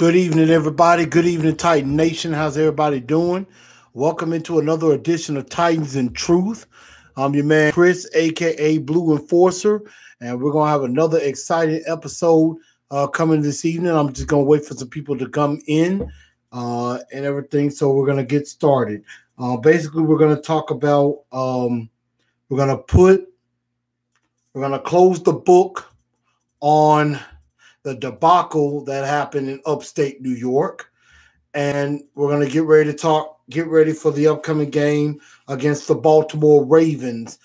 Good evening, everybody. Good evening, Titan Nation. How's everybody doing? Welcome into another edition of Titans in Truth. I'm your man, Chris, a.k.a. Blue Enforcer, and we're going to have another exciting episode coming this evening. I'm just going to wait for some people to come in and everything, so we're going to get started. Basically, we're going to talk about, we're going to close the book on the debacle that happened in upstate New York. And we're going to get ready for the upcoming game against the Baltimore Ravens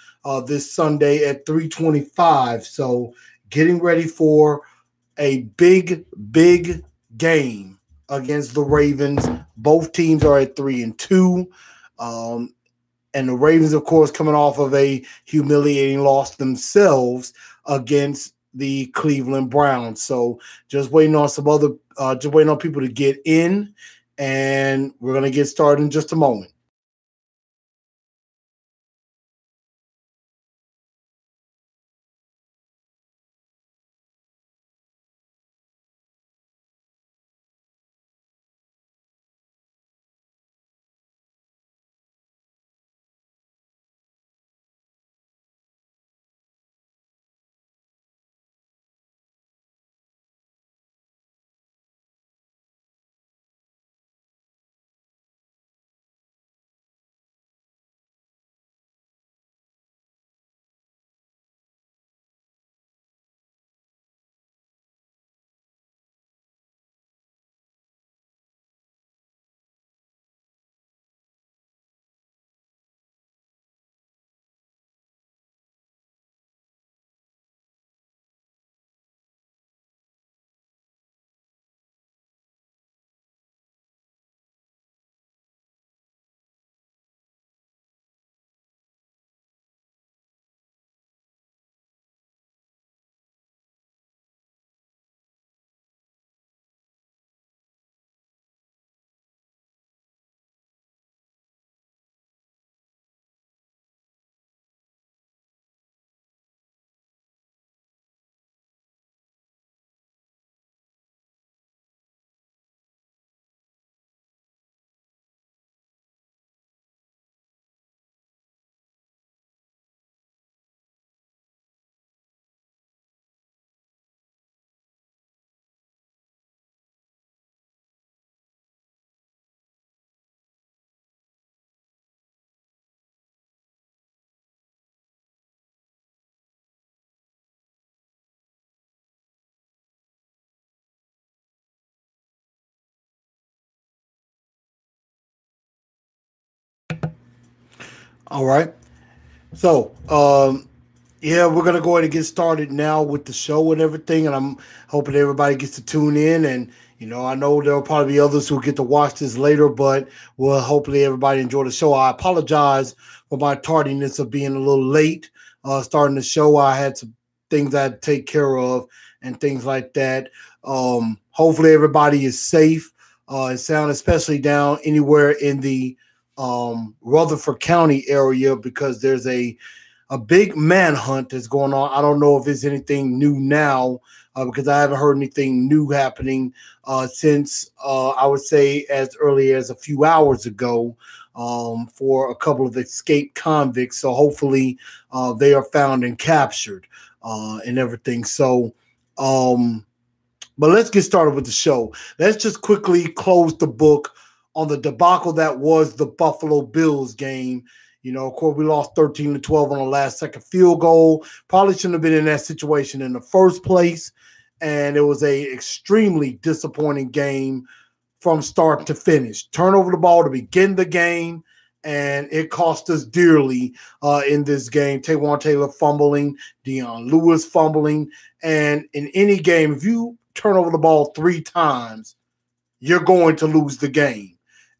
this Sunday at 3:25. So getting ready for a big game against the Ravens. Both teams are at 3-2. And the Ravens, of course, coming off of a humiliating loss themselves against the Cleveland Browns. So just waiting on people to get in, and we're going to get started in just a moment. All right. So, yeah, we're going to go ahead and get started now with the show and everything. And I'm hoping everybody gets to tune in. And, I know there'll probably be others who get to watch this later, but hopefully everybody enjoy the show. I apologize for my tardiness of being a little late starting the show. I had some things I had to take care of and things like that. Hopefully everybody is safe and sound, especially down anywhere in the Rutherford County area, because there's a big manhunt that's going on. I don't know if there's anything new now because I haven't heard anything new happening since I would say as early as a few hours ago for a couple of escaped convicts. So hopefully they are found and captured and everything. So, but let's get started with the show. Let's just quickly close the book on the debacle that was the Buffalo Bills game. Of course, we lost 13-12 on the last second field goal. Probably shouldn't have been in that situation in the first place. And it was a extremely disappointing game from start to finish. Turn over the ball to begin the game, and it cost us dearly in this game. Taywan Taylor fumbling, Dion Lewis fumbling. And in any game, if you turn over the ball 3 times, you're going to lose the game.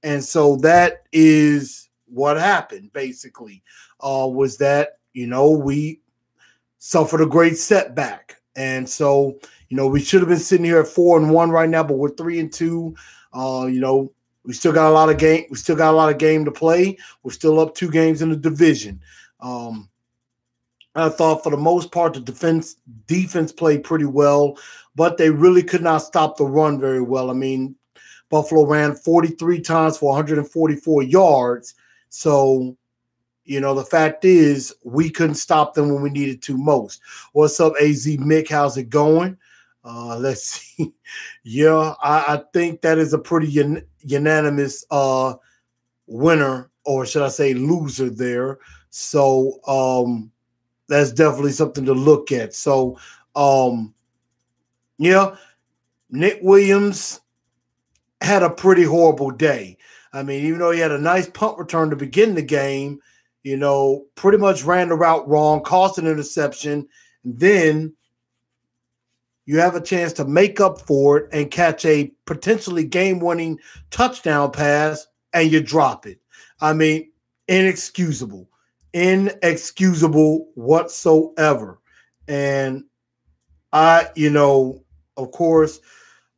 And so that is what happened, basically, was that, we suffered a great setback. And so, we should have been sitting here at 4-1 right now, but we're 3-2. We still got a lot of game. We still got a lot of game to play. We're still up 2 games in the division. I thought for the most part the defense played pretty well, but they really could not stop the run very well. I mean, Buffalo ran 43 times for 144 yards. So, the fact is we couldn't stop them when we needed to most. What's up, AZ Mick? How's it going? Let's see. Yeah, I think that is a pretty unanimous winner, or should I say loser there. So that's definitely something to look at. So yeah, Nick Williams had a pretty horrible day. I mean, even though he had a nice punt return to begin the game, pretty much ran the route wrong, caused an interception, and then you have a chance to make up for it and catch a potentially game-winning touchdown pass, and you drop it. I mean, inexcusable whatsoever. And of course,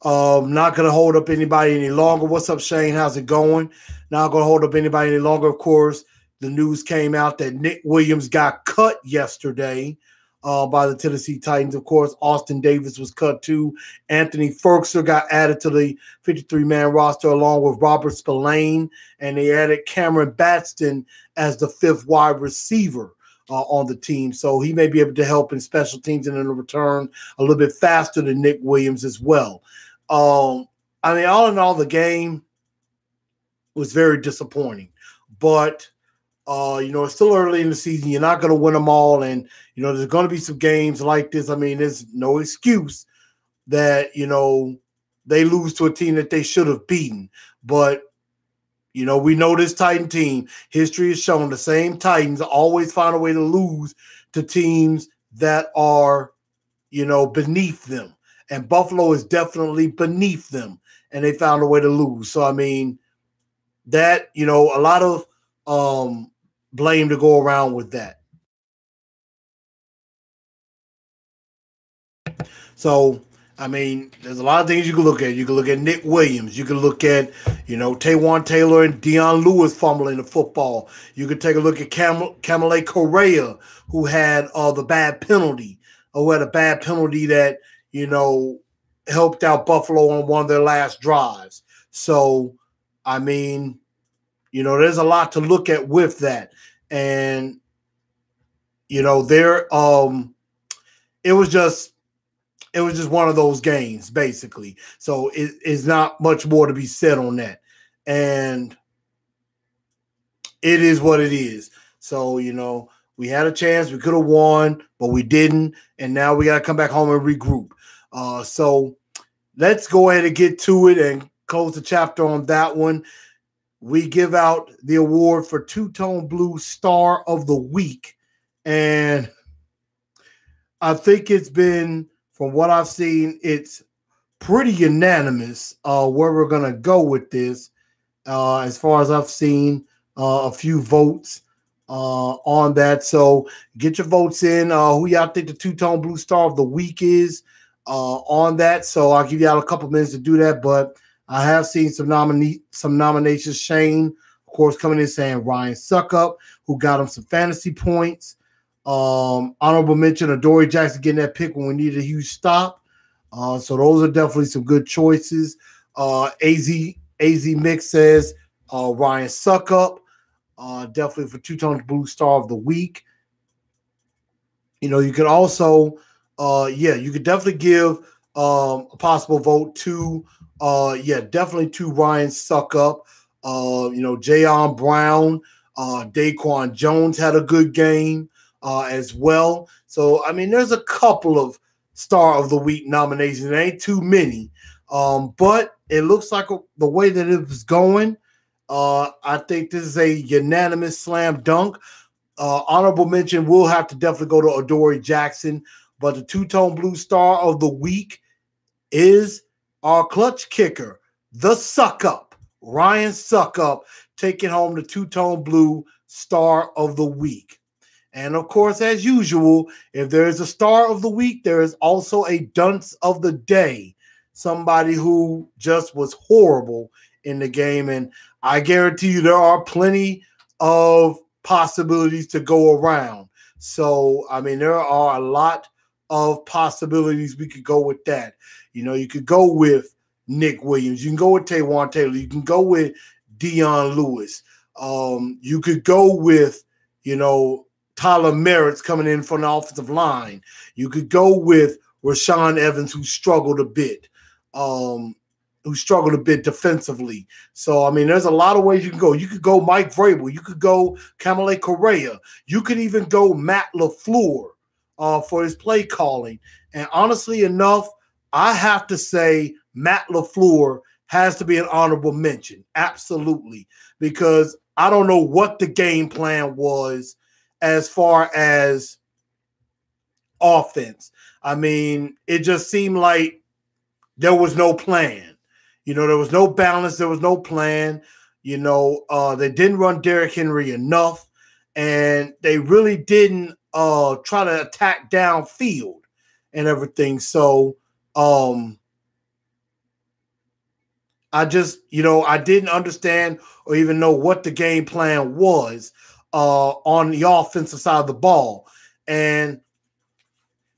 not going to hold up anybody any longer. What's up, Shane? How's it going? Not going to hold up anybody any longer. Of course, the news came out that Nick Williams got cut yesterday by the Tennessee Titans. Of course, Austin Davis was cut too. Anthony Ferguson got added to the 53-man roster along with Robert Spillane, and they added Cameron Batson as the fifth wide receiver on the team. So he may be able to help in special teams and in the return a little bit faster than Nick Williams as well. I mean, all in all, the game was very disappointing. But it's still early in the season. You're not going to win them all. And, there's going to be some games like this. I mean, there's no excuse that, they lose to a team that they should have beaten. But, we know this Titan team. History has shown the same Titans always find a way to lose to teams that are, beneath them. And Buffalo is definitely beneath them. And they found a way to lose. So, I mean, that, a lot of blame to go around with that. So, I mean, there's a lot of things you can look at. You can look at Nick Williams. You can look at, Taywan Taylor and Deion Lewis fumbling the football. You can take a look at Kamale Correa, who had the bad penalty, or who had a bad penalty that, helped out Buffalo on one of their last drives. So, I mean, there's a lot to look at with that. And, it was just one of those games, basically. So it's not much more to be said on that. And it is what it is. So, we had a chance. We could have won, but we didn't. And now we got to come back home and regroup. So let's go ahead and get to it and close the chapter on that one. We give out the award for Two-Tone Blue Star of the Week. And I think it's been, from what I've seen, it's pretty unanimous where we're going to go with this. As far as I've seen, a few votes on that. So get your votes in. Who y'all think the Two-Tone Blue Star of the Week is on that. So I'll give y'all a couple minutes to do that. But I have seen some nominations. Shane, of course, coming in saying Ryan Suckup, who got him some fantasy points. Honorable mention of Dory Jackson getting that pick when we needed a huge stop. So those are definitely some good choices. AZ Mix says Ryan Suckup, definitely for Two-Tone Blue Star of the Week. You could also, you could definitely give a possible vote to, definitely to Ryan Suckup. Jayon Brown, Daquan Jones had a good game as well. So, I mean, there's a couple of Star of the Week nominations. It ain't too many. But it looks like the way that it was going, I think this is a unanimous slam dunk. Honorable mention will have to definitely go to Adoree Jackson. But the Two-Tone Blue Star of the Week is our clutch kicker, the Suckup, Ryan Suckup, taking home the Two-Tone Blue Star of the Week. And, of course, as usual, if there is a Star of the Week, there is also a Dunce of the Day, somebody who just was horrible in the game. And I guarantee you there are plenty of possibilities to go around. So, I mean, there are a lot of possibilities we could go with that. You could go with Nick Williams. You can go with Taywan Taylor. You can go with Dion Lewis. You could go with, Tyler Merritt's coming in from the offensive line. You could go with Rashaan Evans, who struggled a bit defensively. So, I mean, there's a lot of ways you can go. You could go Mike Vrabel. You could go Kamale Correa. You could even go Matt LaFleur for his play calling. And honestly enough, I have to say Matt LaFleur has to be an honorable mention. Absolutely. Because I don't know what the game plan was as far as offense. I mean, it just seemed like there was no plan. There was no balance. There was no plan. They didn't run Derrick Henry enough, and they really didn't try to attack downfield and everything. So I just, I didn't understand or even know what the game plan was on the offensive side of the ball. And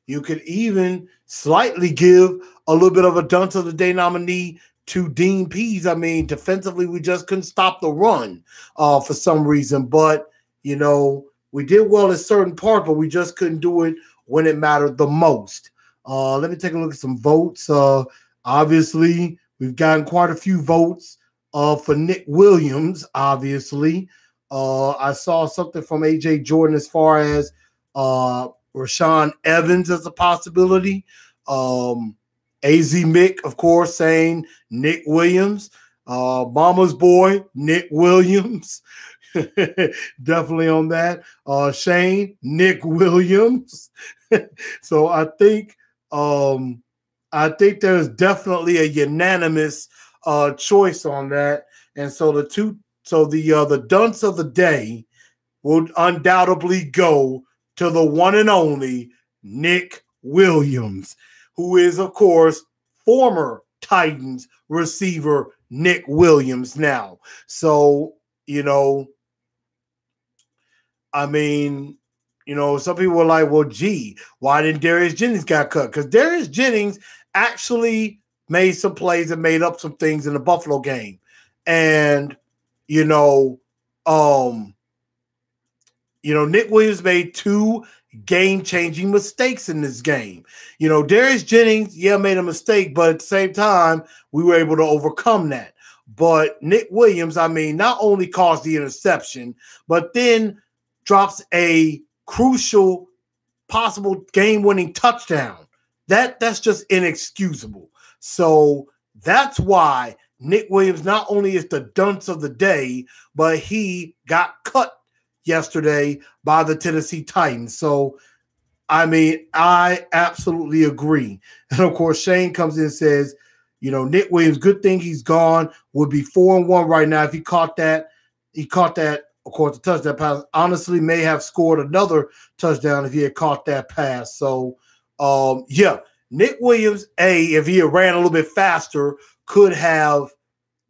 you could even slightly give a little bit of a dunce of the day nominee to Dean Pease. I mean, defensively, we just couldn't stop the run for some reason. But, we did well in certain parts, but we just couldn't do it when it mattered the most. Let me take a look at some votes. Obviously, we've gotten quite a few votes for Nick Williams, obviously. I saw something from A.J. Jordan as far as Rashaan Evans as a possibility. AZ Mick, of course, saying Nick Williams. Mama's boy, Nick Williams. Definitely on that. Shane, Nick Williams. So I think there's definitely a unanimous choice on that. And so the dunce of the day will undoubtedly go to the one and only Nick Williams, who is, of course, former Titans receiver Nick Williams now. So, I mean, some people were like, well, gee, why didn't Darius Jennings got cut? Because Darius Jennings actually made some plays and made up some things in the Buffalo game. And, Nick Williams made two game-changing mistakes in this game. Darius Jennings, made a mistake, but at the same time, we were able to overcome that. But Nick Williams, I mean, not only caused the interception, but then drops a crucial, possible game-winning touchdown. That's just inexcusable. So that's why Nick Williams not only is the dunce of the day, but he got cut yesterday by the Tennessee Titans. So, I mean, I absolutely agree. And, of course, Shane comes in and says, Nick Williams, good thing he's gone, would be 4-1 right now if he caught that. Of course, the touchdown pass. Honestly, may have scored another touchdown if he had caught that pass. So, Nick Williams, if he had ran a little bit faster, could have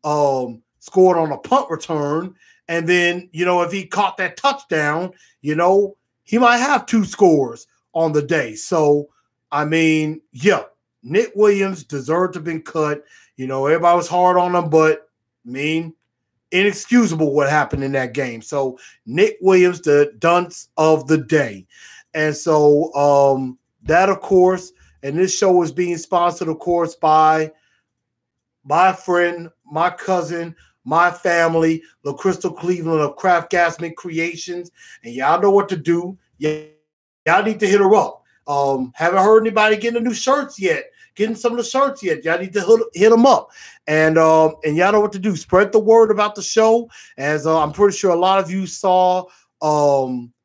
scored on a punt return. And then, if he caught that touchdown, he might have 2 scores on the day. So, I mean, Nick Williams deserved to have been cut. Everybody was hard on him, but, I mean, inexcusable what happened in that game. So, Nick Williams, the dunce of the day. And so, that, of course, and this show is being sponsored, of course, by my friend, my cousin, my family, LaCrystal Cleveland of Craft Gasman Creations. And y'all know what to do. Y'all need to hit her up. Haven't heard anybody getting the new shirts yet, getting some of the shirts yet. Y'all need to hit them up. And y'all know what to do. Spread the word about the show. As I'm pretty sure a lot of you saw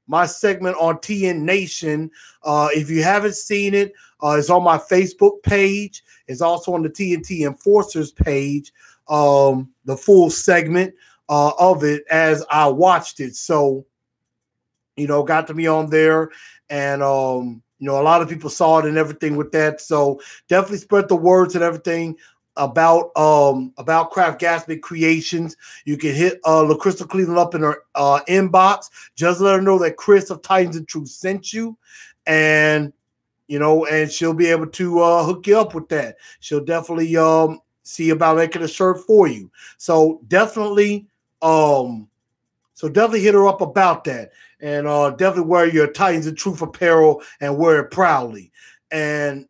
my segment on TN Nation. If you haven't seen it, it's on my Facebook page. It's also on the TNT Enforcers page. The full segment of it as I watched it. So, got to be on there, and a lot of people saw it and everything with that. So definitely spread the words and everything about Craft Gatsby Creations, you can hit LaCrystal Cleveland up in her inbox. Just let her know that Chris of Titans and Truth sent you, and and she'll be able to hook you up with that. She'll definitely see about making a shirt for you. So definitely hit her up about that, and definitely wear your Titans and Truth apparel and wear it proudly. And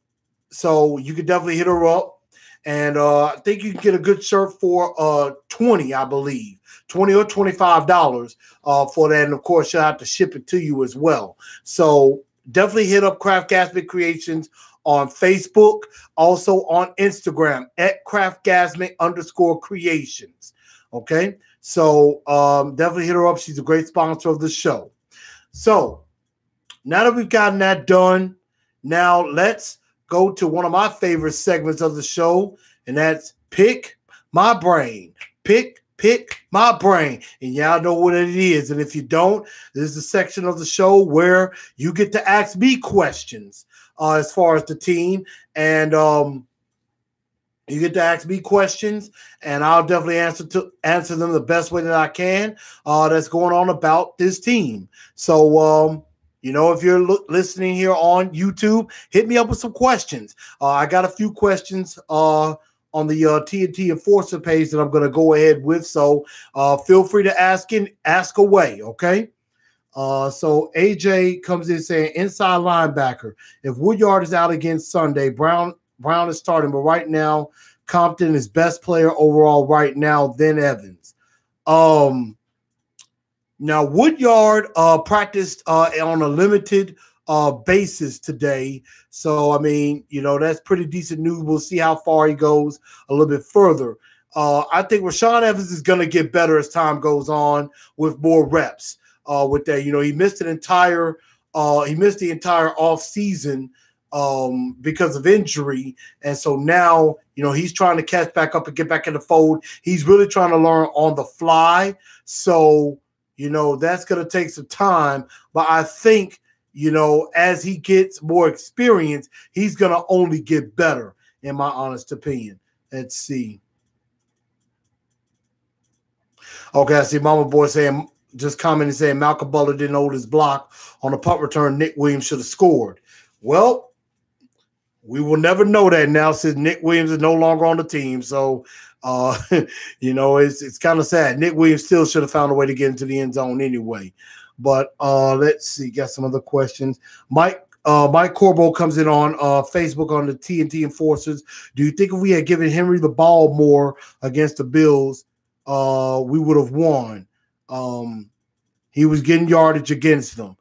so you can definitely hit her up. And I think you can get a good shirt for $20, I believe, $20 or $25 for that. And of course, she'll have to ship it to you as well. So definitely hit up Craft Gatsby Creations on Facebook, also on Instagram at craftgasmic_creations. Okay, so definitely hit her up. She's a great sponsor of the show. So now that we've gotten that done, now let's go to one of my favorite segments of the show, and that's Pick My Brain. Pick My Brain. And y'all know what it is. And if you don't, this is a section of the show where you get to ask me questions as far as the team. And you get to ask me questions, and I'll definitely answer them the best way that I can that's going on about this team. So, if you're listening here on YouTube, hit me up with some questions. I got a few questions on the TNT Enforcer page that I'm going to go ahead with. So feel free to ask away, okay? So AJ comes in saying, inside linebacker, if Woodyard is out again Sunday, Brown is starting, but right now Compton is best player overall right now, then Evans. Now, Woodyard practiced on a limited basis today. So, I mean, that's pretty decent news. We'll see how far he goes a little bit further. I think Rashaan Evans is going to get better as time goes on with more reps with that. He missed the entire off season because of injury. And so now, he's trying to catch back up and get back in the fold. He's really trying to learn on the fly. So, that's going to take some time. But I think, as he gets more experience, he's going to only get better, in my honest opinion. Let's see. Okay, I see Mama Boy just commenting saying Malcolm Butler didn't hold his block on the punt return. Nick Williams should have scored. Well, we will never know that now since Nick Williams is no longer on the team. So, it's kind of sad. Nick Williams still should have found a way to get into the end zone anyway. But let's see. Got some other questions. Mike Corbo comes in on Facebook on the TNT Enforcers. Do you think if we had given Henry the ball more against the Bills, we would have won? He was getting yardage against them.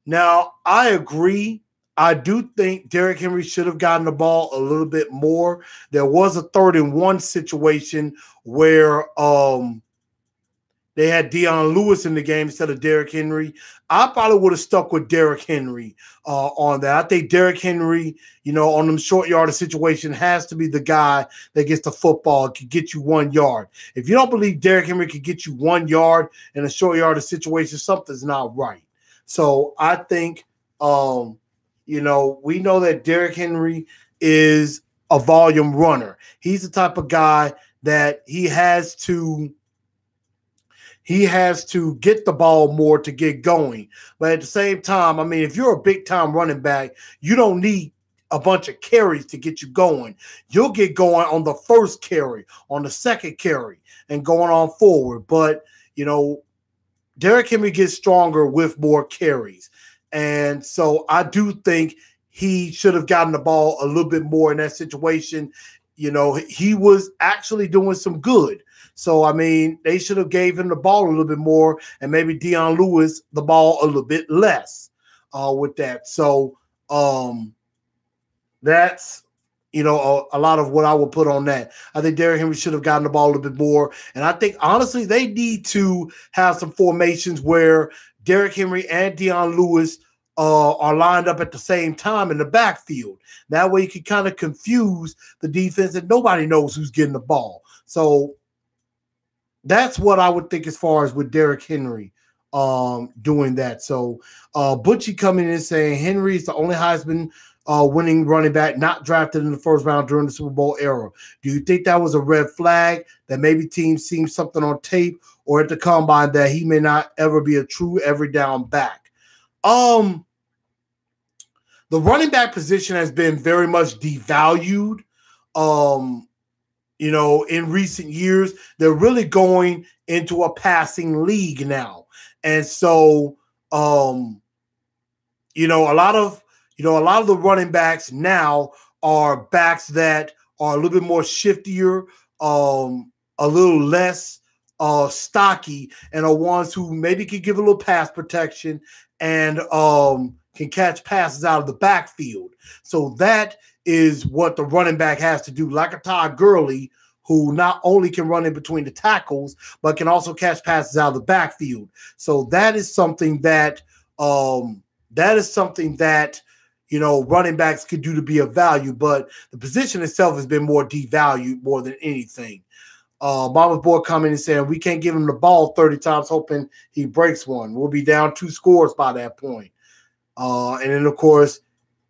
Now, I agree. I do think Derrick Henry should have gotten the ball a little bit more. There was a 3rd-and-1 situation where they had Dion Lewis in the game instead of Derrick Henry. I probably would have stuck with Derrick Henry on that. I think Derrick Henry, on them short yardage situation has to be the guy that gets the football and can get you 1 yard. If you don't believe Derrick Henry can get you 1 yard in a short yardage situation, something's not right. So I think we know that Derrick Henry is a volume runner. He's the type of guy that he has to get the ball more to get going. But at the same time, I mean, if you're a big-time running back, you don't need a bunch of carries to get you going. You'll get going on the first carry, on the second carry, and going on forward. But, Derrick Henry gets stronger with more carries. And so I do think he should have gotten the ball a little bit more in that situation. He was actually doing some good. So, I mean, they should have gave him the ball a little bit more and maybe Dion Lewis the ball a little bit less with that. So that's, a lot of what I would put on that. I think Derrick Henry should have gotten the ball a little bit more. And I think, honestly, they need to have some formations where Derrick Henry and Dion Lewis are lined up at the same time in the backfield. That way you can kind of confuse the defense and nobody knows who's getting the ball. So that's what I would think as far as with Derrick Henry doing that. So Butchie coming in and saying Henry is the only Heisman winning running back not drafted in the first round during the Super Bowl era. Do you think that was a red flag that maybe teams seen something on tape or at the combine that he may not ever be a true every down back? The running back position has been very much devalued. In recent years, they're really going into a passing league now. And so, a lot of the running backs now are backs that are a little bit more shiftier, a little less stocky, and are ones who maybe can give a little pass protection and can catch passes out of the backfield. So that is what the running back has to do, like a Todd Gurley, who not only can run in between the tackles, but can also catch passes out of the backfield. So that is something that running backs could do to be of value, but the position itself has been more devalued more than anything. Mama's boy coming and saying we can't give him the ball 30 times hoping he breaks one. We'll be down 2 scores by that point. And then, of course,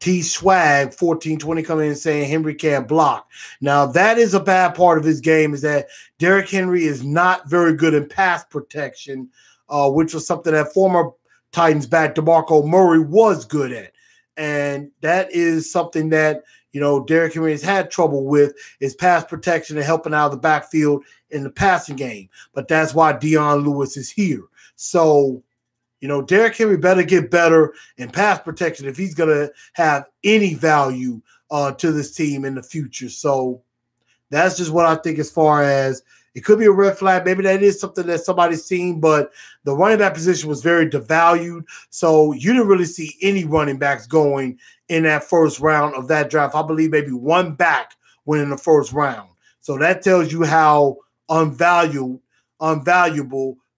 T Swag 1420 coming in and saying Henry can't block. Now, that is a bad part of his game, is that Derrick Henry is not very good in pass protection, which was something that former Titans back DeMarco Murray was good at. And that is something that, Derrick Henry has had trouble with, is pass protection and helping out of the backfield in the passing game. But that's why Dion Lewis is here. So, Derrick Henry better get better in pass protection if he's going to have any value to this team in the future. So that's just what I think as far as it could be a red flag. Maybe that is something that somebody's seen, but the running back position was very devalued. So you didn't really see any running backs going in that first round of that draft. I believe maybe one back went in the first round. So that tells you how unvaluable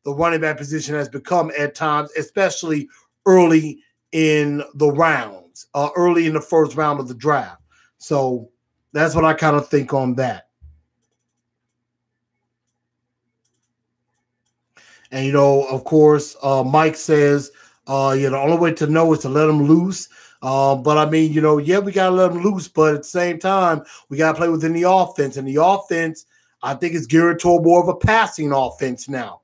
the running back position has become at times, especially early in the rounds, early in the first round of the draft. So that's what I kind of think on that. And, of course, Mike says, the only way to know is to let them loose. But I mean, we got to let them loose, but at the same time, we got to play within the offense. And the offense, I think, is geared toward more of a passing offense now.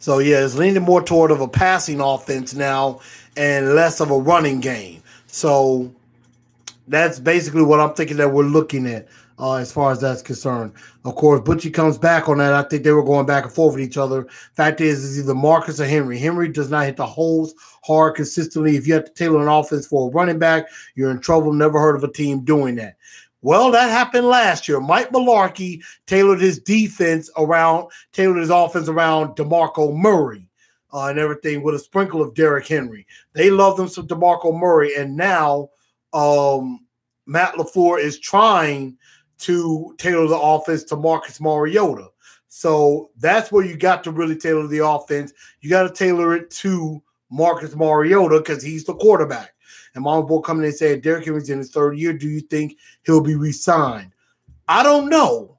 So, yeah, it's leaning more toward of a passing offense now and less of a running game. So that's basically what I'm thinking that we're looking at as far as that's concerned. Of course, Butchie comes back on that. I think they were going back and forth with each other. Fact is, it's either Marcus or Henry. Henry does not hit the holes hard consistently. If you have to tailor an offense for a running back, you're in trouble. Never heard of a team doing that. Well, that happened last year. Mike Mularkey tailored his offense around DeMarco Murray and everything with a sprinkle of Derrick Henry. They love them some DeMarco Murray, and now Matt LaFleur is trying to tailor the offense to Marcus Mariota. So that's where you got to really tailor the offense. You got to tailor it to Marcus Mariota because he's the quarterback. And Mama Boy coming in and saying Derrick Henry's in his third year. Do you think he'll be re-signed? I don't know.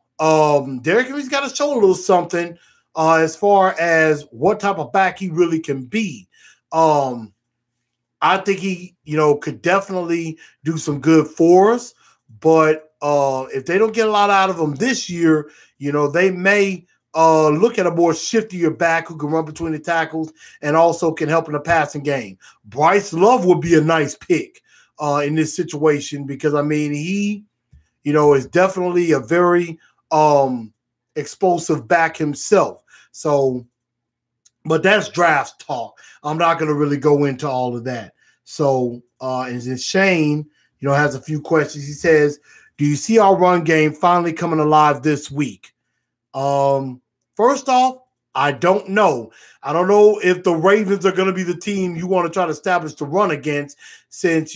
Derrick Henry's got to show a little something as far as what type of back he really can be. I think he, could definitely do some good for us. But if they don't get a lot out of him this year, they may look at a more shiftier back who can run between the tackles and also can help in the passing game. Bryce Love would be a nice pick in this situation because, I mean, he, is definitely a very explosive back himself. So, but that's draft talk. I'm not going to really go into all of that. So, and then Shane, has a few questions. He says, do you see our run game finally coming alive this week? First off, I don't know. I don't know if the Ravens are going to be the team you want to try to establish the run against since,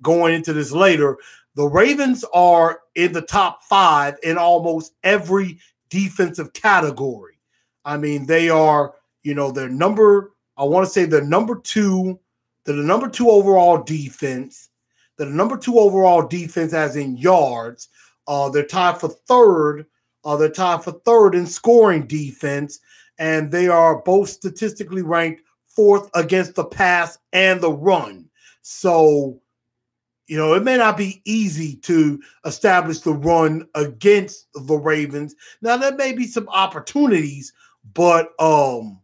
going into this later. The Ravens are in the top 5 in almost every defensive category. I mean, they are, they're number 2 They're the number 2 overall defense. They're the number 2 overall defense, as in yards. They're tied for third. They're tied for third in scoring defense, and they are both statistically ranked 4th against the pass and the run. So, it may not be easy to establish the run against the Ravens. Now, there may be some opportunities, but we'll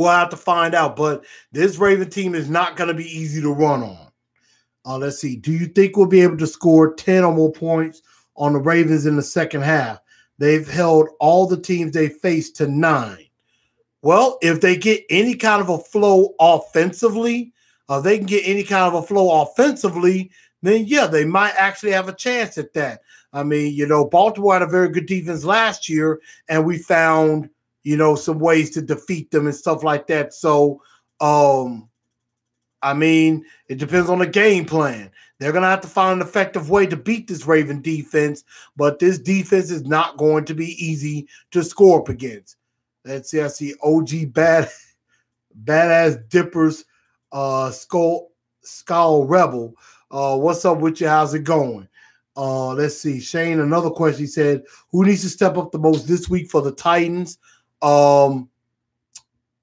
have to find out. But this Raven team is not going to be easy to run on. Let's see. Do you think we'll be able to score 10 or more points on the Ravens in the second half? They've held all the teams they faced to 9. Well, if they get any kind of a flow offensively, then yeah, they might actually have a chance at that. I mean, Baltimore had a very good defense last year, and we found, some ways to defeat them and stuff like that. So, I mean, it depends on the game plan. They're going to have to find an effective way to beat this Raven defense, but this defense is not going to be easy to score up against. Let's see. I see OG Badass Dippers, Skull Rebel. What's up with you? How's it going? Let's see. Shane, another question. He said, who needs to step up the most this week for the Titans?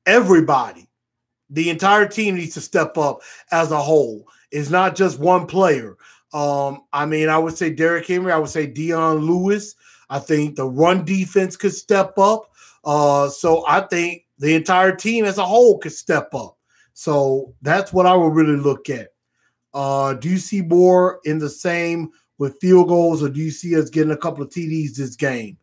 Everybody. The entire team needs to step up as a whole. It's not just one player. I mean, I would say Derrick Henry. I would say Dion Lewis. I think the run defense could step up. So I think the entire team as a whole could step up. So that's what I would really look at. Do you see more in the same with field goals, or do you see us getting a couple of TDs this game?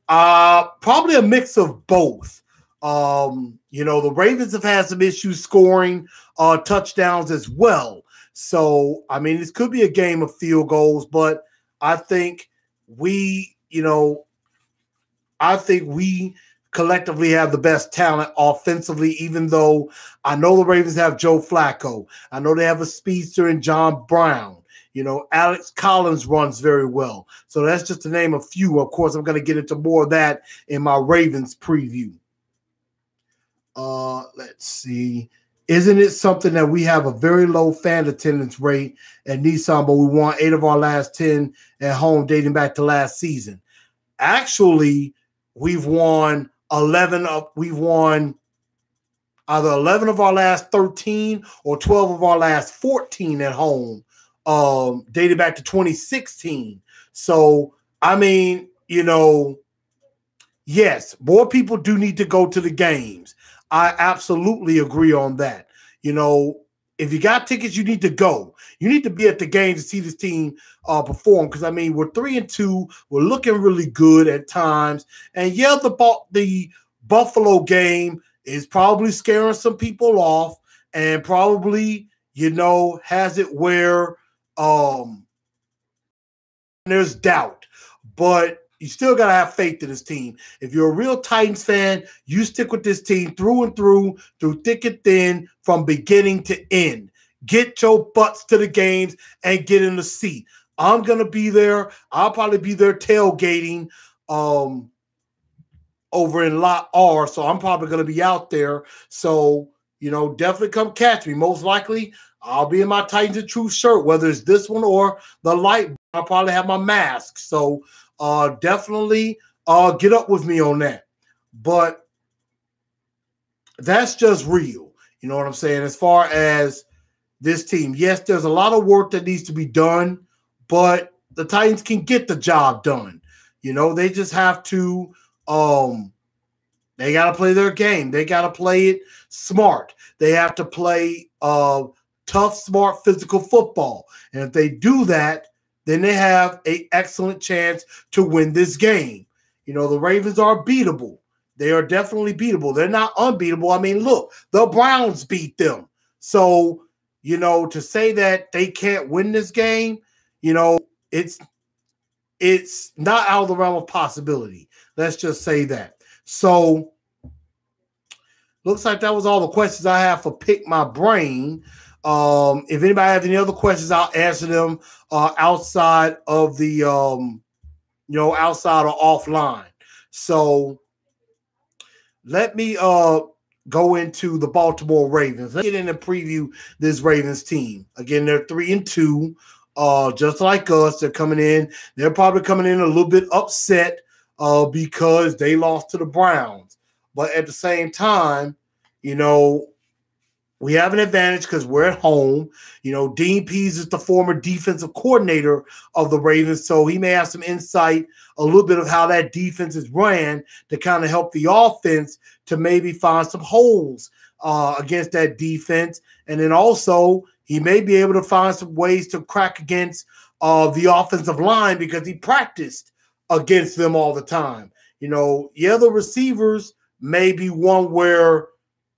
Probably a mix of both. The Ravens have had some issues scoring touchdowns as well. So, I mean, this could be a game of field goals, but I think we collectively have the best talent offensively, even though I know the Ravens have Joe Flacco. I know they have a speedster in John Brown. Alex Collins runs very well. So that's just to name a few. Of course, I'm going to get into more of that in my Ravens preview. Let's see. Isn't it something that we have a very low fan attendance rate at Nissan, but we won 8 of our last 10 at home dating back to last season? Actually, we've won either 11 of our last 13 or 12 of our last 14 at home, dated back to 2016. So, I mean, yes, more people do need to go to the games. I absolutely agree on that. If you got tickets, you need to go. You need to be at the game to see this team perform. Because, I mean, we're 3-2. We're looking really good at times. And, yeah, the Buffalo game is probably scaring some people off and probably, has it where there's doubt. But you still got to have faith in this team. If you're a real Titans fan, you stick with this team through and through thick and thin, from beginning to end. Get your butts to the games and get in the seat. I'm going to be there. I'll probably be there tailgating over in Lot R, so I'm probably going to be out there. So, definitely come catch me. Most likely, I'll be in my Titans of Truth shirt, whether it's this one or the light. I'll probably have my mask. So, definitely get up with me on that. But that's just real. You know what I'm saying? As far as this team, yes, there's a lot of work that needs to be done, but the Titans can get the job done. They just have to they got to play their game. They got to play it smart. They have to play tough, smart, physical football. And if they do that, then they have an excellent chance to win this game. The Ravens are beatable. They are definitely beatable. They're not unbeatable. I mean, look, the Browns beat them. So, to say that they can't win this game, it's not out of the realm of possibility. Let's just say that. So, looks like that was all the questions I have for Pick My Brain. If anybody has any other questions, I'll answer them outside of the outside or offline. So let me go into the Baltimore Ravens. Let's get in and preview this Ravens team. Again, they're 3-2, just like us. They're coming in. They're probably coming in a little bit upset because they lost to the Browns. But at the same time, you know, we have an advantage because we're at home. You know, Dean Pease is the former defensive coordinator of the Ravens, so he may have some insight, a little bit of how that defense is ran to kind of help the offense to maybe find some holes against that defense. And then also he may be able to find some ways to crack against the offensive line because he practiced against them all the time. You know, yeah, the receivers may be one where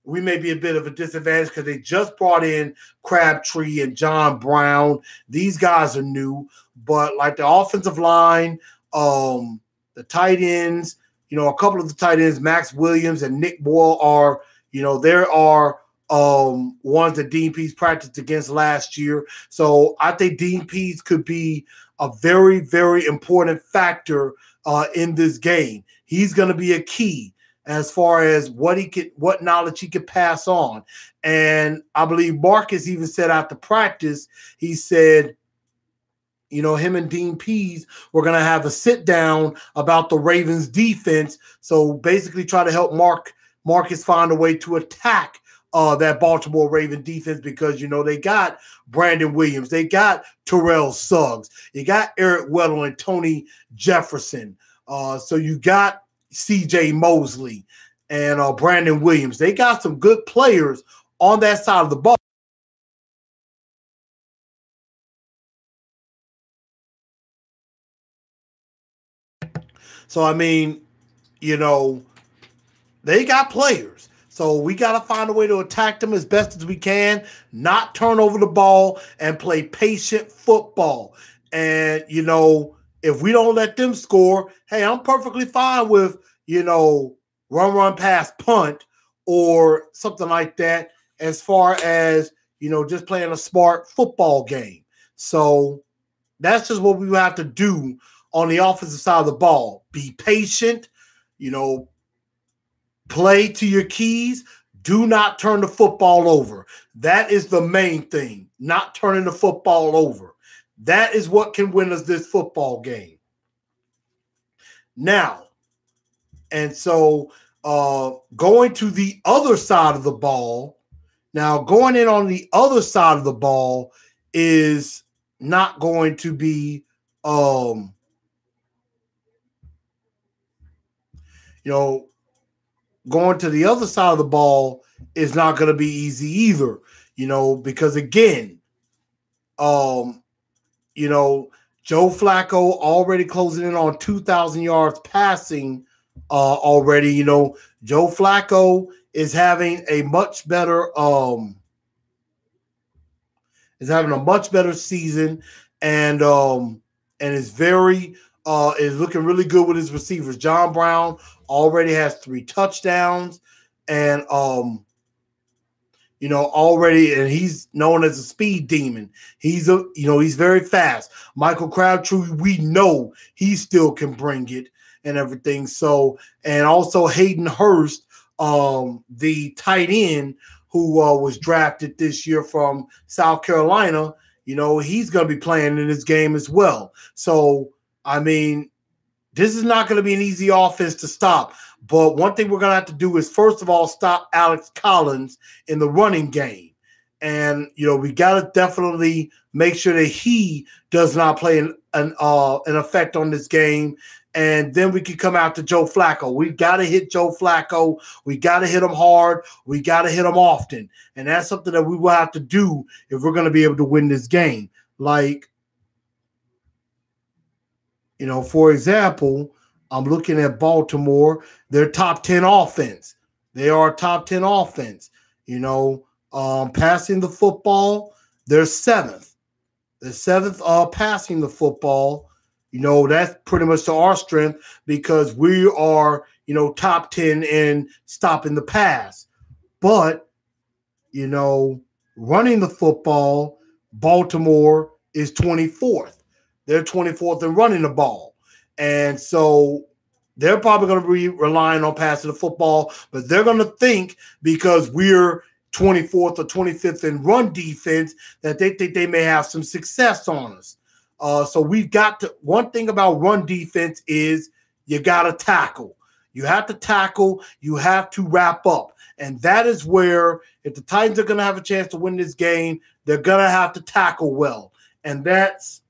we may be a bit of a disadvantage because they just brought in Crabtree and John Brown. These guys are new, but like the offensive line, the tight ends, you know, a couple of the tight ends, Max Williams and Nick Boyle are, you know, there are ones that Dean Pease practiced against last year. So I think Dean Pease could be a very, very important factor in this game. He's going to be a key as far as what knowledge he could pass on. And I believe Marcus even said after practice, he said, you know, him and Dean Pease were going to have a sit down about the Ravens defense. So basically try to help Marcus find a way to attack that Baltimore Raven defense because, you know, they got Brandon Williams. They got Terrell Suggs. You got Eric Weddle and Tony Jefferson. So you got C.J. Mosley and Brandon Williams. They got some good players on that side of the ball. So, I mean, you know, they got players. So we got to find a way to attack them as best as we can, not turn over the ball, and play patient football. And, you know, if we don't let them score, hey, I'm perfectly fine with, you know, run, pass, punt, or something like that as far as, you know, just playing a smart football game. So that's just what we have to do on the offensive side of the ball. Be patient, you know, play to your keys. Do not turn the football over. That is the main thing, not turning the football over. That is what can win us this football game. Now, and so going to the other side of the ball, now going in on the other side of the ball is not going to be, you know, going to the other side of the ball is not going to be easy either, you know, because again, you know, Joe Flacco already closing in on 2,000 yards passing already. You know, Joe Flacco is having a much better season and is very is looking really good with his receivers. John Brown already has 3 touchdowns and you know, already, and he's known as a speed demon. He's very fast. Michael Crabtree, we know he still can bring it and everything. So, and also Hayden Hurst, the tight end who was drafted this year from South Carolina, you know, he's going to be playing in this game as well. So, I mean, this is not going to be an easy offense to stop. But one thing we're going to have to do is, first of all, stop Alex Collins in the running game. And, you know, we got to definitely make sure that he does not play an effect on this game. And then we can come out to Joe Flacco. We got to hit Joe Flacco. We got to hit him hard. We got to hit him often. And that's something that we will have to do if we're going to be able to win this game. Like, you know, for example, I'm looking at Baltimore. They're top 10 offense. They are a top 10 offense. You know, passing the football, they're 7th. They're 7th passing the football. You know, that's pretty much to our strength because we are, you know, top 10 in stopping the pass. But, you know, running the football, Baltimore is 24th. They're 24th in running the ball. And so they're probably going to be relying on passing the football, but they're going to think because we're 24th or 25th in run defense that they think they may have some success on us. So we've got to, one thing about run defense is you got to tackle. You have to tackle. You have to wrap up. And that is where, if the Titans are going to have a chance to win this game, they're going to have to tackle well. And that's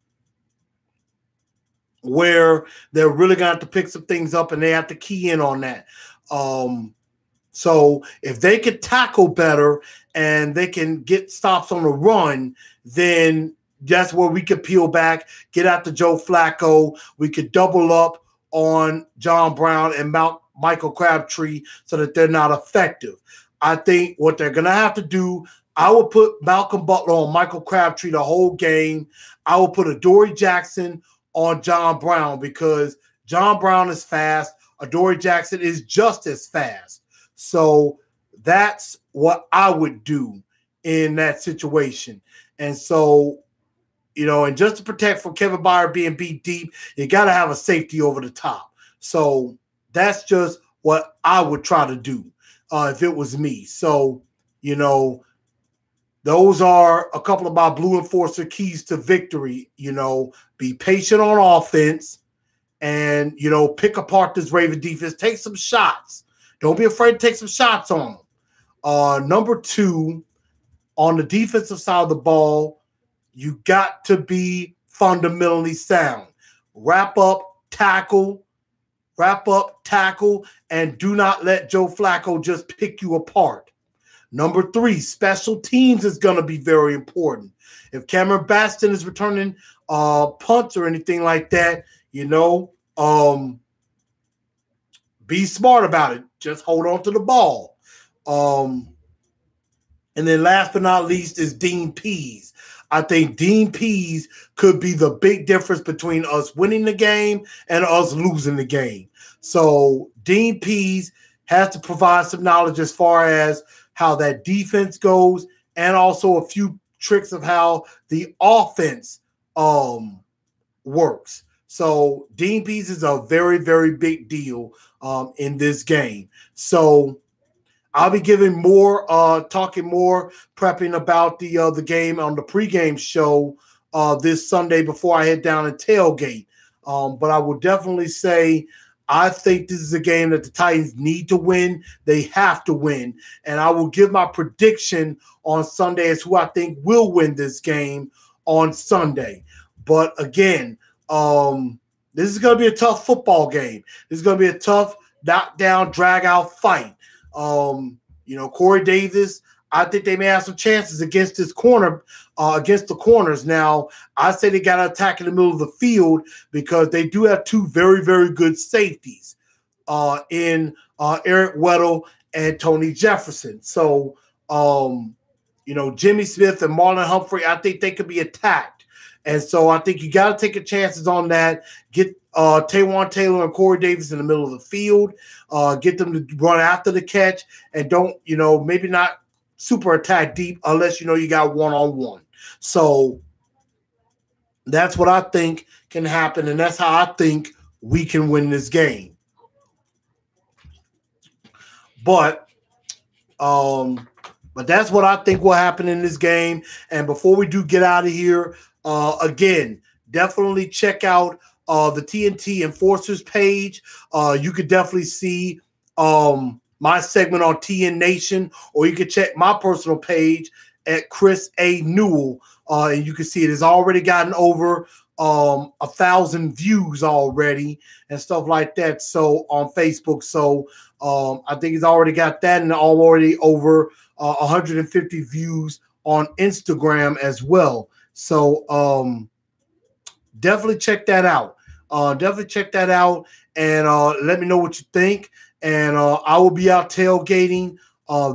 where they're really going to have to pick some things up, and they have to key in on that. So if they could tackle better and they can get stops on the run, then that's where we could peel back, get out to Joe Flacco. We could double up on John Brown and Michael Crabtree so that they're not effective. I think what they're going to have to do, I will put Malcolm Butler on Michael Crabtree the whole game. I will put Adoree Jackson on John Brown because John Brown is fast. Adoree Jackson is just as fast. So that's what I would do in that situation. And so, you know, and just to protect from Kevin Byard being beat deep, you got to have a safety over the top. So that's just what I would try to do if it was me. So, you know, those are a couple of my Blue Enforcer keys to victory. You know, be patient on offense and, you know, pick apart this Raven defense. Take some shots. Don't be afraid to take some shots on them. Number two, on the defensive side of the ball, you got to be fundamentally sound. Wrap up, tackle, and do not let Joe Flacco just pick you apart. Number three, special teams is going to be very important. If Cameron Baston is returning punts or anything like that, you know, be smart about it. Just hold on to the ball. And then last but not least is Dean Pease. I think Dean Pease could be the big difference between us winning the game and us losing the game. So Dean Pease has to provide some knowledge as far as how that defense goes and also a few tricks of how the offense works. So Dean Pease is a very, very big deal in this game. So I'll be giving more, talking more, prepping about the game on the pregame show this Sunday before I head down and tailgate. But I will definitely say I think this is a game that the Titans need to win. They have to win. And I will give my prediction on Sunday as who I think will win this game on Sunday. But again, this is going to be a tough football game. This is going to be a tough knockdown, drag-out fight. You know, Corey Davis, I think they may have some chances against this corner, against the corners. Now, I say they got to attack in the middle of the field because they do have two very, very good safeties in Eric Weddle and Tony Jefferson. So, you know, Jimmy Smith and Marlon Humphrey, I think they could be attacked. And so I think you got to take your chances on that. Get Taywan Taylor and Corey Davis in the middle of the field. Get them to run after the catch. And don't, you know, maybe not super attack deep unless, you know, you got one-on-one. So that's what I think can happen. And that's how I think we can win this game. But that's what I think will happen in this game. And before we do get out of here, again, definitely check out the TNT Enforcers page. You could definitely see my segment on TN Nation, or you could check my personal page at Chris A. Newell, and you can see it has already gotten over 1,000 views already and stuff like that. So on Facebook, so I think it's already got that, and already over 150 views on Instagram as well. So definitely check that out. And let me know what you think. And I will be out tailgating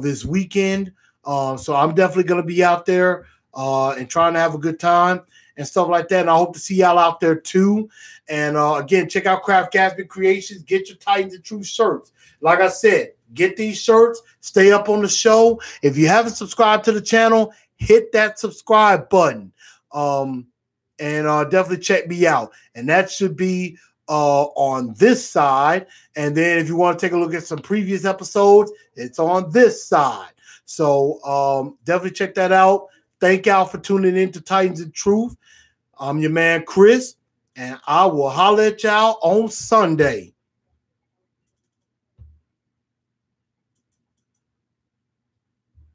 this weekend. So I'm definitely going to be out there and trying to have a good time and stuff like that. And I hope to see y'all out there too. And again, check out Craft Gatsby Creations. Get your Titans and Truth shirts. Like I said, get these shirts. Stay up on the show. If you haven't subscribed to the channel, hit that subscribe button. And definitely check me out. And that should be on this side. And then if you want to take a look at some previous episodes, it's on this side. So definitely check that out. Thank y'all for tuning in to Titans and Truth. I'm your man, Chris, and I will holler at y'all on Sunday.